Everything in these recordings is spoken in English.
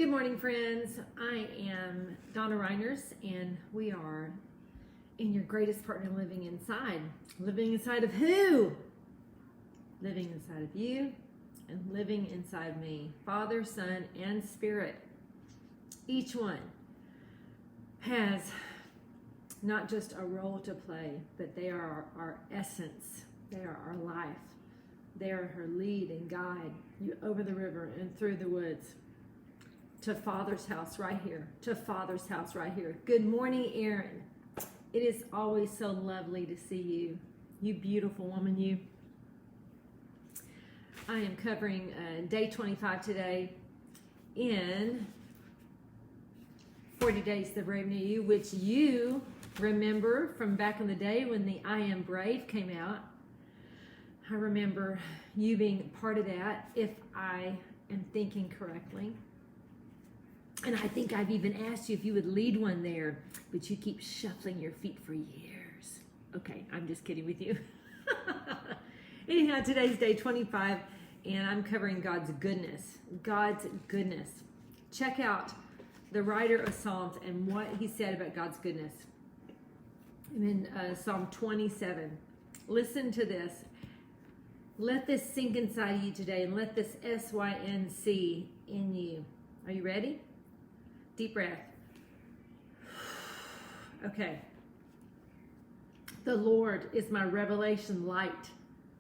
Good morning, friends. I am Donna Reiners, and we are in your greatest partner living inside. Living inside of who? Living inside of you and living inside me. Father, Son, and Spirit. Each one has not just a role to play, but they are our essence. They are our life. They are her lead and guide you over the river and through the woods. To Father's house right here. To Father's house right here. Good morning, Erin. It is always so lovely to see you. You beautiful woman, you. I am covering day 25 today in 40 Days the Brave New You, which you remember from back in the day when the I Am Brave came out. I remember you being part of that, if I am thinking correctly. And I think I've even asked you if you would lead one there, but you keep shuffling your feet for years. Okay, I'm just kidding with you. Anyhow, today's day 25, and I'm covering God's goodness. God's goodness. Check out the writer of Psalms and what he said about God's goodness. In Psalm 27. Listen to this. Let this sink inside you today, and let this SYNC in you. Are you ready? Deep breath. Okay. The Lord is my revelation light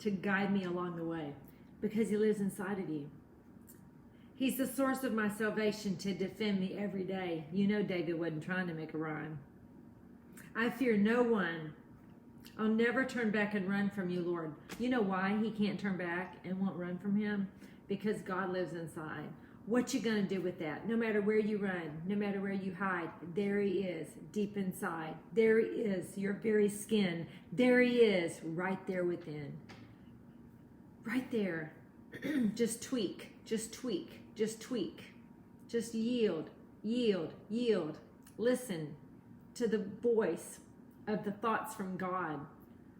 to guide me along the way because he lives inside of you. He's the source of my salvation to defend me every day. You know David wasn't trying to make a rhyme. I fear no one. I'll never turn back and run from you, Lord. You know why he can't turn back and won't run from him? Because God lives inside. What you gonna do with that? No matter where you run, no matter where you hide, there he is, deep inside. There he is, your very skin. There he is, right there within. Right there. Just tweak, just tweak, just tweak. Just yield, yield, yield. Listen to the voice of the thoughts from God.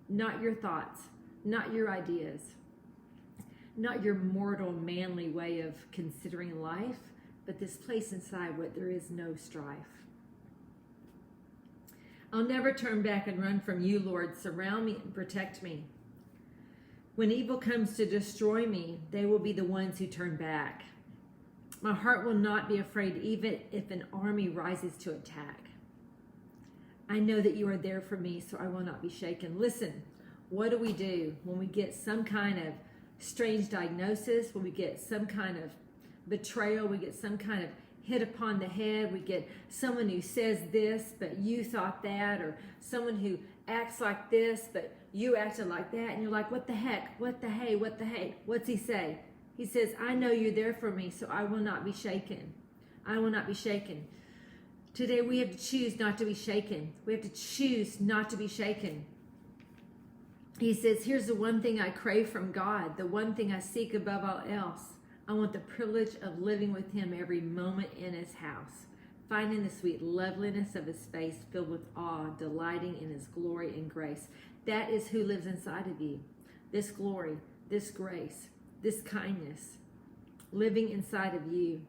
Not your thoughts, not your ideas. Not your mortal, manly way of considering life, but this place inside where there is no strife. I'll never turn back and run from you, Lord. Surround me and protect me. When evil comes to destroy me, they will be the ones who turn back. My heart will not be afraid, even if an army rises to attack. I know that you are there for me, so I will not be shaken. Listen, what do we do when we get some kind of strange diagnosis, when we get some kind of betrayal, we get some kind of hit upon the head, we get someone who says this, but you thought that, or someone who acts like this, but you acted like that, and you're like, what the heck, what the hey, what the hey, what's he say? He says, I know you're there for me, so I will not be shaken. I will not be shaken. Today we have to choose not to be shaken. We have to choose not to be shaken. He says, here's the one thing I crave from God, the one thing I seek above all else. I want the privilege of living with him every moment in his house, finding the sweet loveliness of his face filled with awe, delighting in his glory and grace. That is who lives inside of you. This glory, this grace, this kindness, living inside of you.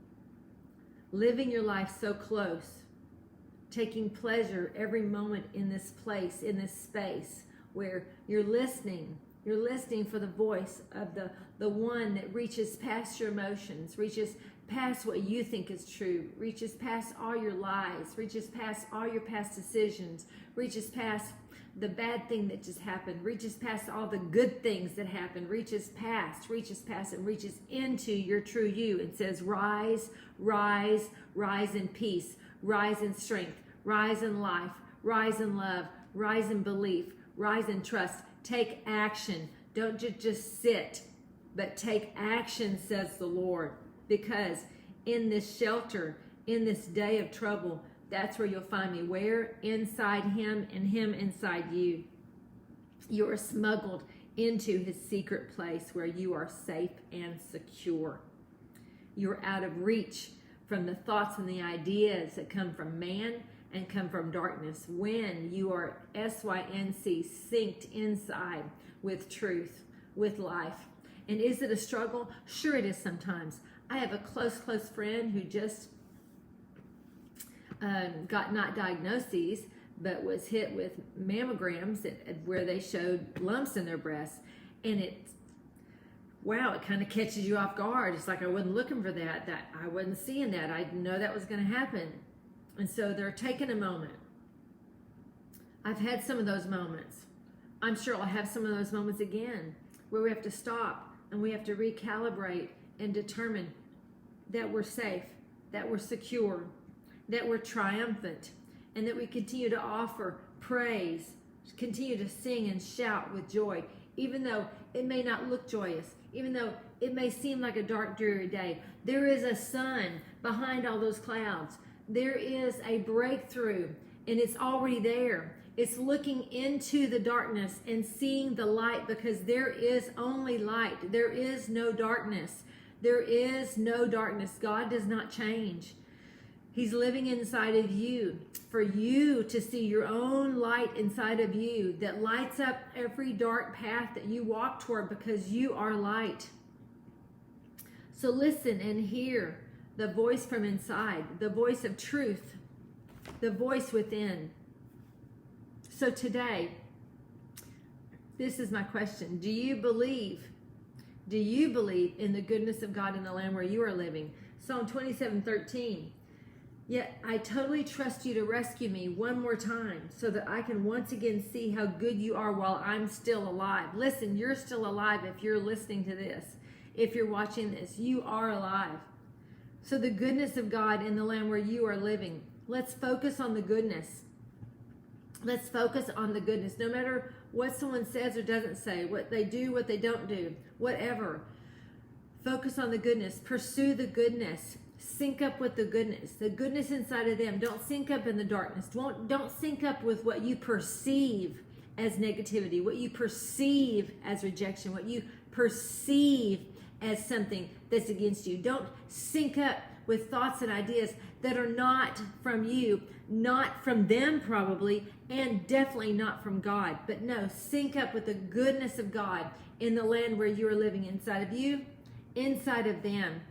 Living your life so close, taking pleasure every moment in this place, in this space, where you're listening for the voice of the one that reaches past your emotions, reaches past what you think is true, reaches past all your lies, reaches past all your past decisions, reaches past the bad thing that just happened, reaches past all the good things that happened, reaches past, and reaches into your true you and says, rise, rise, rise in peace, rise in strength, rise in life, rise in love, rise in belief, rise in trust. Take action. Don't just sit, but take action, says the Lord. Because in this shelter, in this day of trouble, that's where you'll find me. Where? Inside him and him inside you. You are smuggled into his secret place where you are safe and secure. You're out of reach from the thoughts and the ideas that come from man and come from darkness when you are SYNC synced inside with truth, with life. And is it a struggle? Sure it is sometimes. I have a close friend who just got not diagnoses, but was hit with mammograms where they showed lumps in their breasts. And wow, it kind of catches you off guard. It's like, I wasn't looking for that I wasn't seeing that. I didn't know that was going to happen. And so they're taking a moment. I've had some of those moments. I'm sure I'll have some of those moments again, where we have to stop and we have to recalibrate and determine that we're safe, that we're secure, that we're triumphant, and that we continue to offer praise, continue to sing and shout with joy, even though it may not look joyous, even though it may seem like a dark, dreary day. There is a sun behind all those clouds. There is a breakthrough, and it's already there. It's looking into the darkness and seeing the light, because there is only light. There is no darkness. There is no darkness. God does not change. He's living inside of you for you to see your own light inside of you that lights up every dark path that you walk toward, because you are light. So listen and hear the voice from inside, the voice of truth, the voice within. So today, this is my question. Do you believe in the goodness of God in the land where you are living? Psalm 27:13. Yet I totally trust you to rescue me one more time, so that I can once again see how good you are while I'm still alive. Listen, you're still alive if you're listening to this. If you're watching this, you are alive. So the goodness of God in the land where you are living. Let's focus on the goodness. Let's focus on the goodness. No matter what someone says or doesn't say, what they do, what they don't do, whatever. Focus on the goodness. Pursue the goodness. Sync up with the goodness inside of them. Don't sync up in the darkness. Don't sync up with what you perceive as negativity, what you perceive as rejection, what you perceive as something that's against you. Don't sync up with thoughts and ideas that are not from you, not from them probably, and definitely not from God. But no, sync up with the goodness of God in the land where you are living, inside of you, inside of them.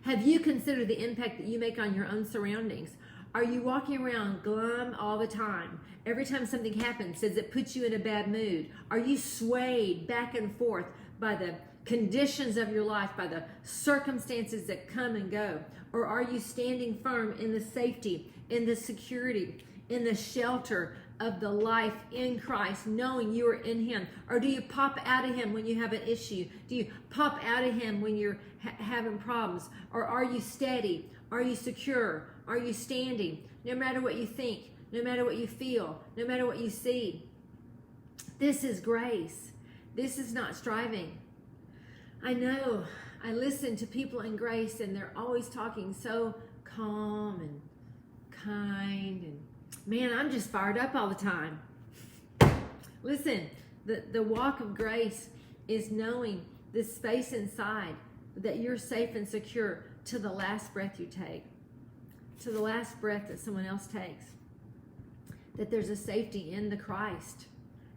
Have you considered the impact that you make on your own surroundings? Are you walking around glum all the time? Every time something happens, does it put you in a bad mood? Are you swayed back and forth by the conditions of your life, by the circumstances that come and go? Or are you standing firm in the safety, in the security, in the shelter of the life in Christ, knowing you are in Him? Or do you pop out of Him when you have an issue? Do you pop out of Him when you're having problems? Or are you steady? Are you secure? Are you standing? No matter what you think, no matter what you feel, no matter what you see. This is grace. This is not striving. I know. I listen to people in grace, and they're always talking so calm and kind, and man, I'm just fired up all the time. Listen, the walk of grace is knowing the space inside that you're safe and secure to the last breath you take, to the last breath that someone else takes. That there's a safety in the Christ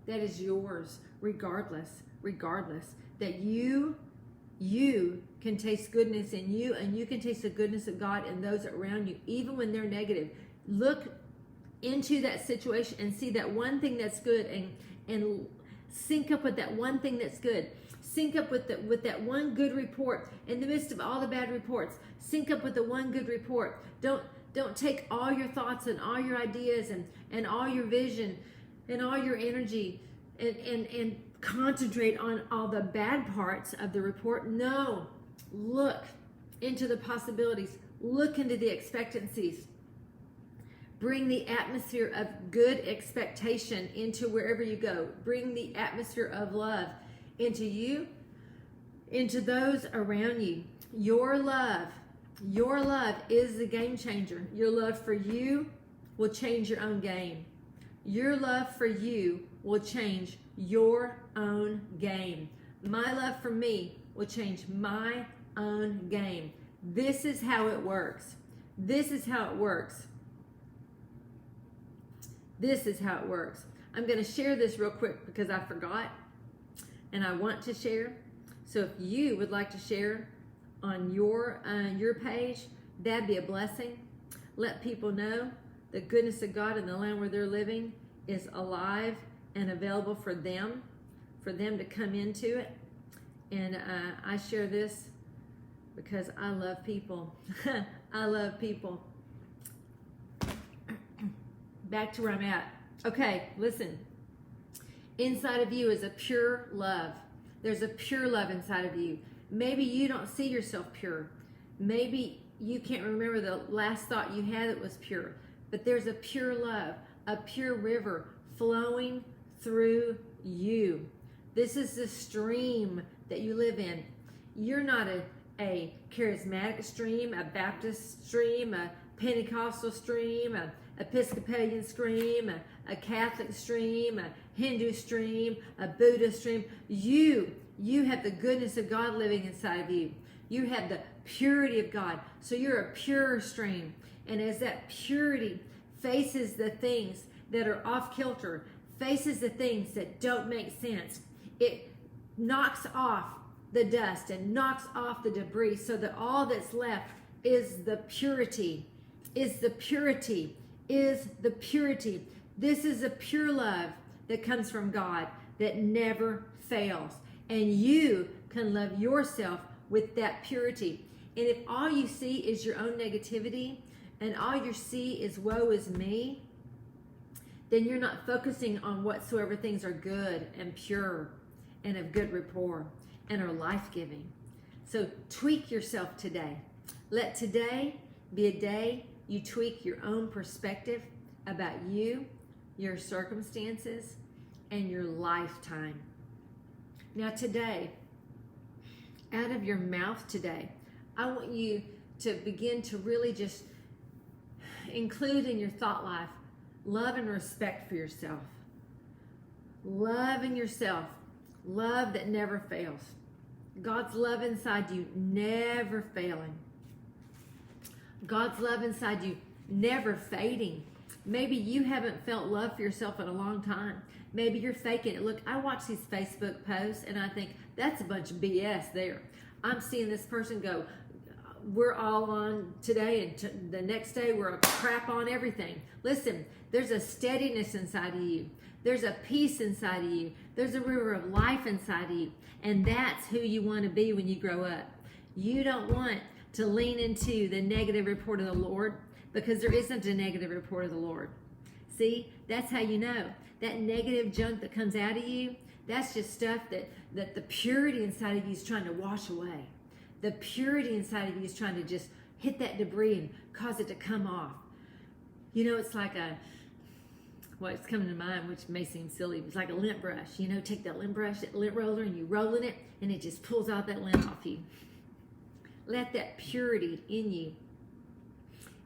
that is yours regardless. That you can taste goodness in you, and you can taste the goodness of God in those around you, even when they're negative. Look into that situation and see that one thing that's good, and sync up with that one thing that's good. Sync up with that one good report in the midst of all the bad reports. Sync up with the one good report. Don't take all your thoughts and all your ideas and all your vision and all your energy and concentrate on all the bad parts of the report. No, look into the possibilities. Look into the expectancies. Bring the atmosphere of good expectation into wherever you go. Bring the atmosphere of love into you, into those around you. Your love is the game changer. Your love for you will change your own game. Your love for you will change your own game. My love for me will change my own game. This is how it works. This is how it works. This is how it works. I'm going to share this real quick because I forgot and I want to share. So if you would like to share on your page, that'd be a blessing. Let people know the goodness of God in the land where they're living is alive and available for them to come into it. And I share this because I love people. I love people. Back to where I'm at. Okay, listen. Inside of you is a pure love. There's a pure love inside of you. Maybe you don't see yourself pure. Maybe you can't remember the last thought you had that was pure. But there's a pure love, a pure river flowing through you. This is the stream that you live in. You're not a charismatic stream, a Baptist stream, a Pentecostal stream, a Episcopalian stream, a Catholic stream, a Hindu stream, a Buddhist stream. You have the goodness of God living inside of you. You have the purity of God. So you're a pure stream. And as that purity faces the things that are off kilter, faces the things that don't make sense, it knocks off the dust and knocks off the debris so that all that's left is the purity, is the purity, is the purity. This is a pure love that comes from God that never fails. And you can love yourself with that purity. And if all you see is your own negativity and all you see is woe is me, then you're not focusing on whatsoever things are good and pure and of good rapport and are life-giving. So tweak yourself today. Let today be a day you tweak your own perspective about you, your circumstances, and your lifetime. Now today, out of your mouth today, I want you to begin to really just include in your thought life love and respect for yourself. Love in yourself. Love that never fails. God's love inside you never failing. God's love inside you never fading. Maybe you haven't felt love for yourself in a long time. Maybe you're faking it. Look, I watch these Facebook posts and I think that's a bunch of BS there. I'm seeing this person go, we're all on today and the next day we're a crap on everything. Listen, there's a steadiness inside of you. There's a peace inside of you. There's a river of life inside of you. And that's who you want to be when you grow up. You don't want to lean into the negative report of the Lord because there isn't a negative report of the Lord. See, that's how you know. That negative junk that comes out of you, that's just stuff that the purity inside of you is trying to wash away. The purity inside of you is trying to just hit that debris and cause it to come off. You know, it's like it's coming to mind, which may seem silly. It's like a lint brush. You know, take that lint brush, that lint roller, and you roll in it, and it just pulls out that lint off you. Let that purity in you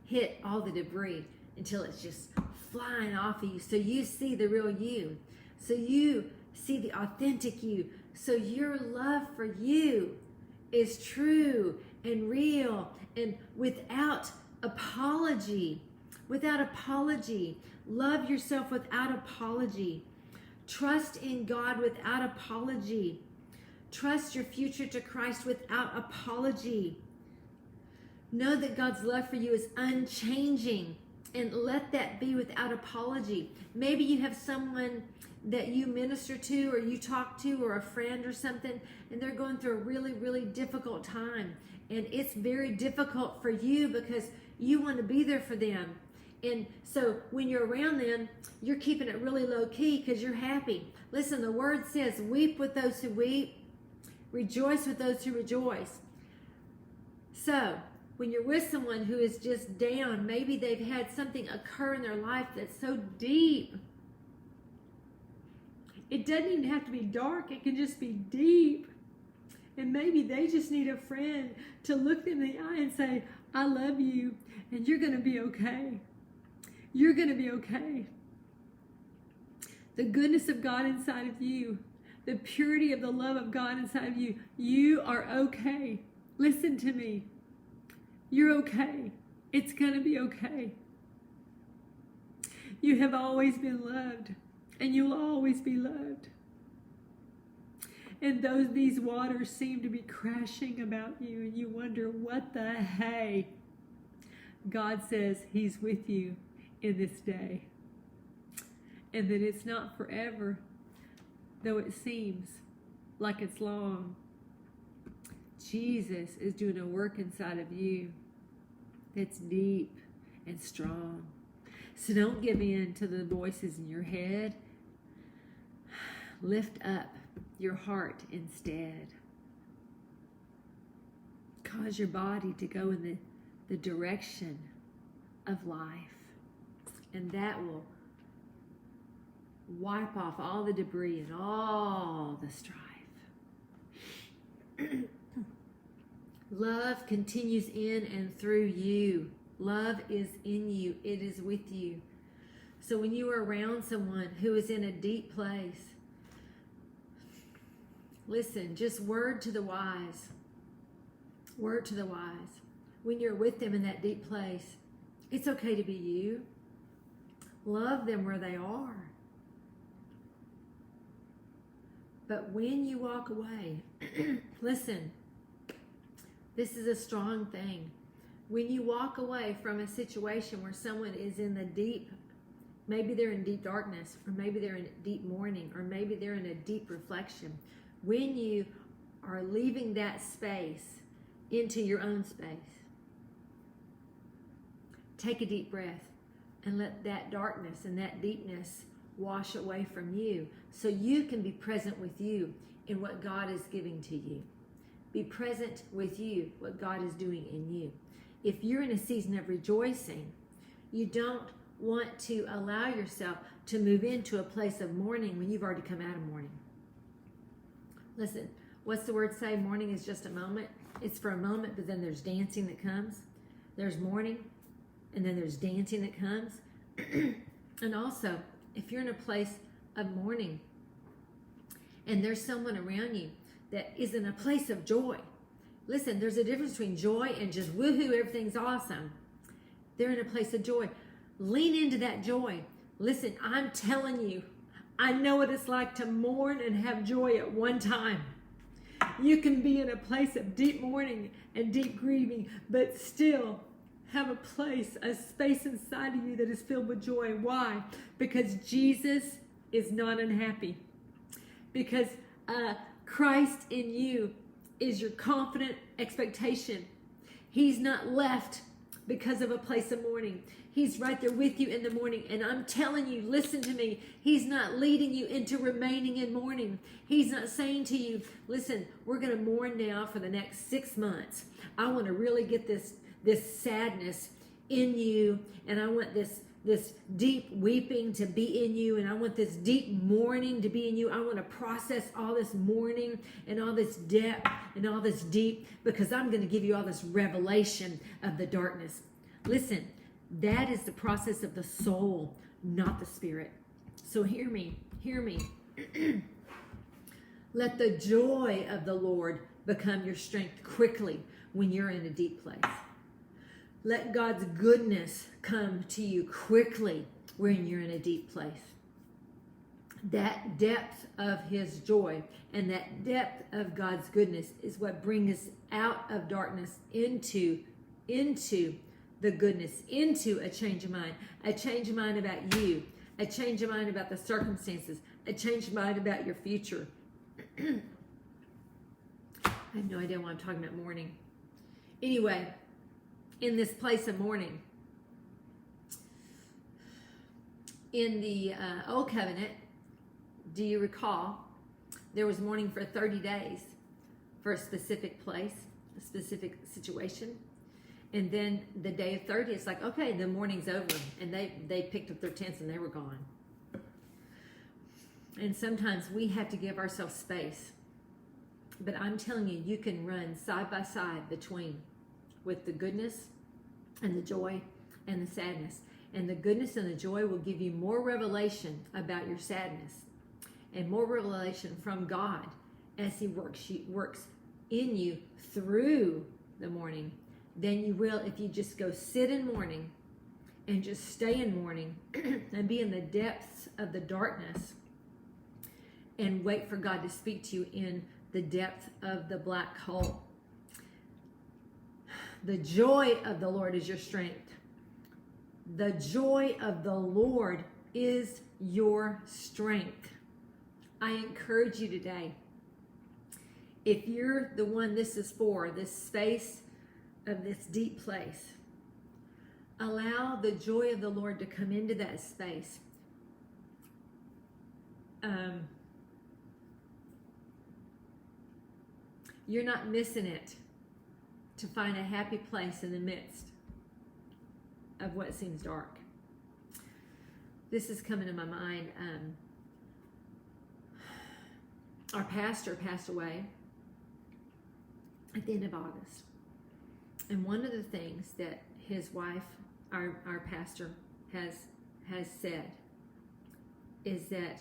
hit all the debris until it's just flying off of you. So you see the real you. So you see the authentic you. So your love for you is true and real and without apology. Without apology. Love yourself without apology. Trust in God without apology. Trust your future to Christ without apology. Know that God's love for you is unchanging, and let that be without apology. Maybe you have someone that you minister to or you talk to or a friend or something, and they're going through a really, really difficult time. And it's very difficult for you because you want to be there for them. And so when you're around them, you're keeping it really low key because you're happy. Listen, the word says, weep with those who weep, rejoice with those who rejoice. So when you're with someone who is just down, maybe they've had something occur in their life that's so deep. It doesn't even have to be dark. It can just be deep. And maybe they just need a friend to look them in the eye and say, I love you, and you're going to be okay. You're going to be okay. The goodness of God inside of you, the purity of the love of God inside of you, you are okay. Listen to me. You're okay. It's going to be okay. You have always been loved, and you'll always be loved. And these waters seem to be crashing about you, and you wonder, what the hey? God says He's with you in this day. And that it's not forever, though it seems like it's long. Jesus is doing a work inside of you that's deep and strong. So don't give in to the voices in your head. Lift up your heart instead. Cause your body to go in the direction of life. And that will wipe off all the debris and all the strife. Love continues in and through you. Love is in you. It is with you. So when you are around someone who is in a deep place, listen, just word to the wise. Word to the wise. When you're with them in that deep place, it's okay to be you. Love them where they are. But when you walk away, listen, this is a strong thing. When you walk away from a situation where someone is in the deep, maybe they're in deep darkness, or maybe they're in deep mourning, or maybe they're in a deep reflection. When you are leaving that space into your own space, take a deep breath and let that darkness and that deepness wash away from you so you can be present with you in what God is giving to you. Be present with you, what God is doing in you. If you're in a season of rejoicing, you don't want to allow yourself to move into a place of mourning when you've already come out of mourning. Listen, what's the word say? Mourning is just a moment. It's for a moment, but then there's dancing that comes. There's mourning, and then there's dancing that comes. And also, if you're in a place of mourning and there's someone around you that is in a place of joy, listen, there's a difference between joy and just woohoo, everything's awesome. They're in a place of joy. Lean into that joy. Listen, I'm telling you, I know what it's like to mourn and have joy at one time. You can be in a place of deep mourning and deep grieving, but still have a place, a space inside of you that is filled with joy. Why? Because Jesus is not unhappy. Because Christ in you is your confident expectation. He's not left because of a place of mourning. He's right there with you in the morning. And I'm telling you, listen to me. He's not leading you into remaining in mourning. He's not saying to you, listen, we're going to mourn now for the next 6 months. I want to really get this sadness in you. And I want this deep weeping to be in you. And I want this deep mourning to be in you. I want to process all this mourning and all this depth and all this deep, because I'm going to give you all this revelation of the darkness. Listen, that is the process of the soul, not the spirit. So hear me. Let the joy of the Lord become your strength quickly when you're in a deep place. Let God's goodness come to you quickly when you're in a deep place. That depth of His joy and that depth of God's goodness is what brings us out of darkness into the goodness, into a change of mind about you, a change of mind about the circumstances, a change of mind about your future. I have no idea why I'm talking about mourning. Anyway, in this place of mourning, in the Old Covenant, do you recall, there was mourning for 30 days for a specific place, a specific situation. And then the day of 30, it's like, okay, the mourning's over. And they picked up their tents and they were gone. And sometimes we have to give ourselves space. But I'm telling you, you can run side by side between with the goodness and the joy and the sadness. And the goodness and the joy will give you more revelation about your sadness and more revelation from God as He works in you through the mourning than you will if you just go sit in mourning and just stay in mourning and be in the depths of the darkness and wait for God to speak to you in the depth of the black hole. The joy of the Lord is your strength. The joy of the Lord is your strength. I encourage you today, if you're the one this is for, this space of this deep place, allow the joy of the Lord to come into that space. You're not missing it to find a happy place in the midst of what seems dark. This is coming to my mind. Our pastor passed away at the end of August. And one of the things that his wife, our pastor, has said is that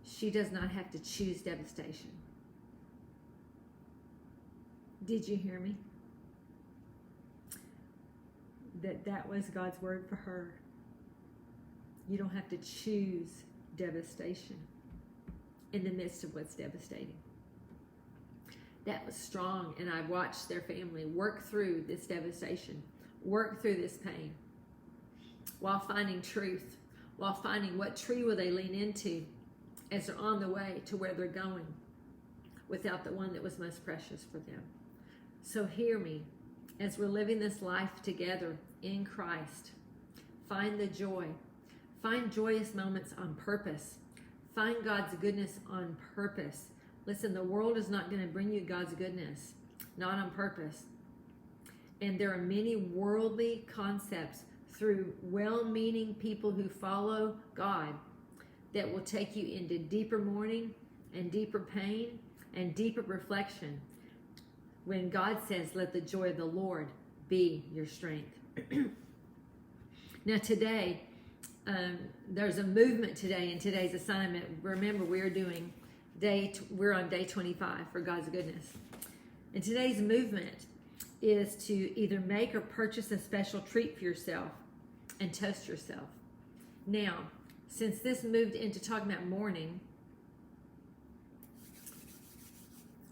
she does not have to choose devastation. Did you hear me? That was God's word for her. You don't have to choose devastation in the midst of what's devastating. That was strong, and I watched their family work through this devastation, work through this pain, while finding truth, while finding what tree will they lean into as they're on the way to where they're going without the one that was most precious for them. So hear me, as we're living this life together in Christ, find the joy. Find joyous moments on purpose. Find God's goodness on purpose. Listen, the world is not going to bring you God's goodness, not on purpose. And there are many worldly concepts through well-meaning people who follow God that will take you into deeper mourning and deeper pain and deeper reflection when God says, let the joy of the Lord be your strength. Now today, there's a movement today in today's assignment. Remember, we're on day 25 for God's goodness. And today's movement is to either make or purchase a special treat for yourself and toast yourself. Now, since this moved into talking about mourning,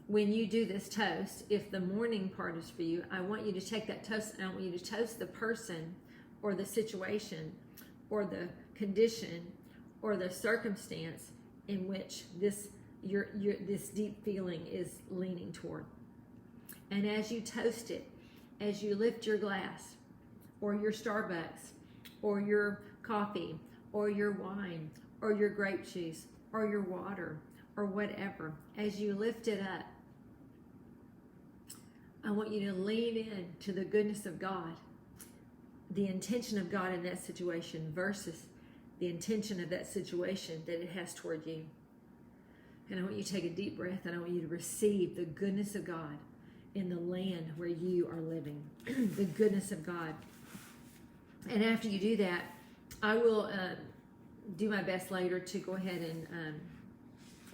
when you do this toast, if the mourning part is for you, I want you to take that toast and I want you to toast the person or the situation or the condition or the circumstance in which this deep feeling is leaning toward. And as you toast it, as you lift your glass or your Starbucks or your coffee or your wine or your grape juice or your water or whatever, as you lift it up, I want you to lean in to the goodness of God, the intention of God in that situation versus the intention of that situation that it has toward you. And I want you to take a deep breath and I want you to receive the goodness of God in the land where you are living. The goodness of God. And after you do that, I will do my best later to go ahead and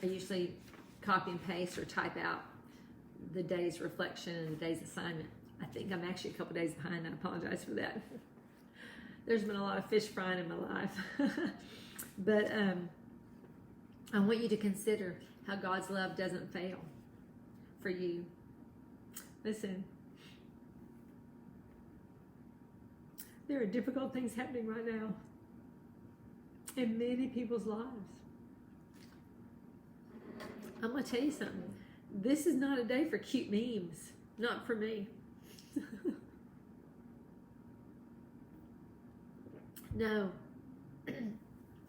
I usually copy and paste or type out the day's reflection and the day's assignment. I think I'm actually a couple days behind. I apologize for that. There's been a lot of fish frying in my life. But I want you to consider how God's love doesn't fail for you. Listen, there are difficult things happening right now in many people's lives. I'm going to tell you something. This is not a day for cute memes. Not for me. No.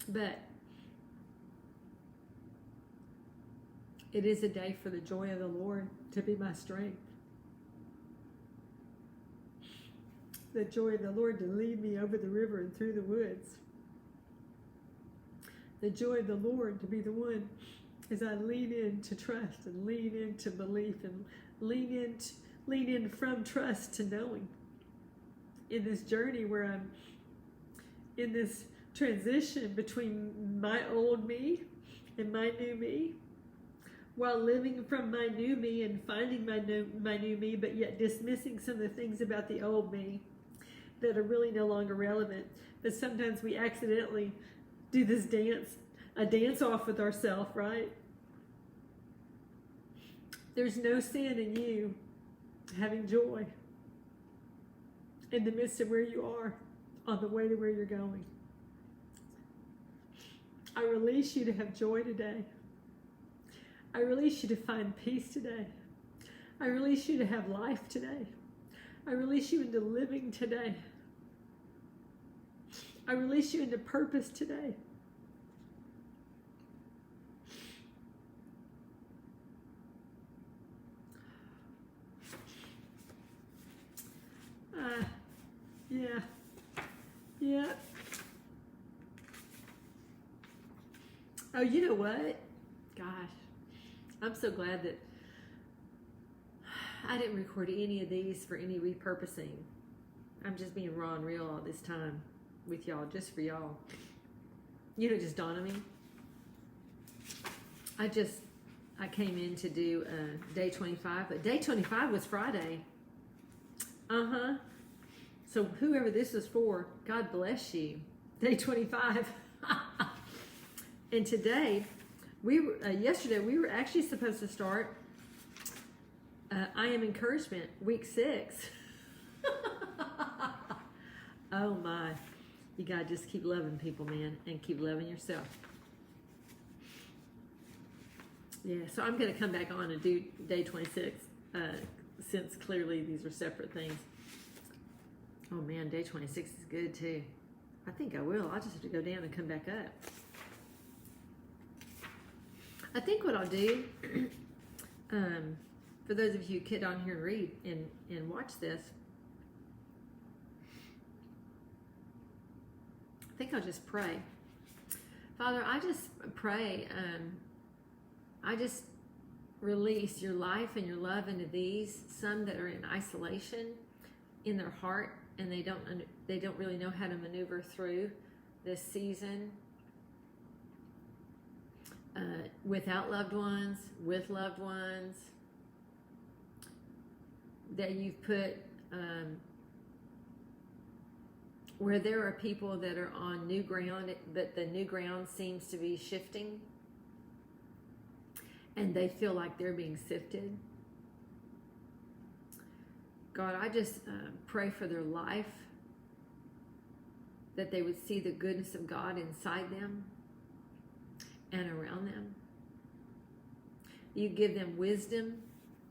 But it is a day for the joy of the Lord to be my strength. The joy of the Lord to lead me over the river and through the woods. The joy of the Lord to be the one as I lean in to trust and lean into belief and lean in from trust to knowing. In this journey where I'm in this transition between my old me and my new me, while living from my new me and finding my new me, but yet dismissing some of the things about the old me that are really no longer relevant. But sometimes we accidentally do this dance off with ourselves, right? There's no sin in you having joy. in the midst of where you are on the way to where you're going. I release you to have joy today. I release you to find peace today. I release you to have life today. I release you into living today. I release you into purpose today. Yeah. Oh, you know what? Gosh, I'm so glad that I didn't record any of these for any repurposing. I'm just being raw and real all this time with y'all, just for y'all. You know, just dawned on me. I came in to do day 25, but day 25 was Friday. So whoever this was for, God bless you. Day 25. And today, yesterday, we were actually supposed to start I Am Encouragement, week 6. Oh my. You gotta just keep loving people, man, and keep loving yourself. Yeah, so I'm gonna come back on and do day 26, since clearly these are separate things. Oh man, day 26 is good too. I think I will. I'll just have to go down and come back up. I think what I'll do, for those of you who get on here and read and watch this, I think I'll just pray. Father, I just pray, I just release your life and your love into these, some that are in isolation in their heart, and they don't really know how to maneuver through this season without loved ones, with loved ones, that you've put where there are people that are on new ground, but the new ground seems to be shifting, and they feel like they're being sifted. God, I just pray for their life, that they would see the goodness of God inside them and around them. You give them wisdom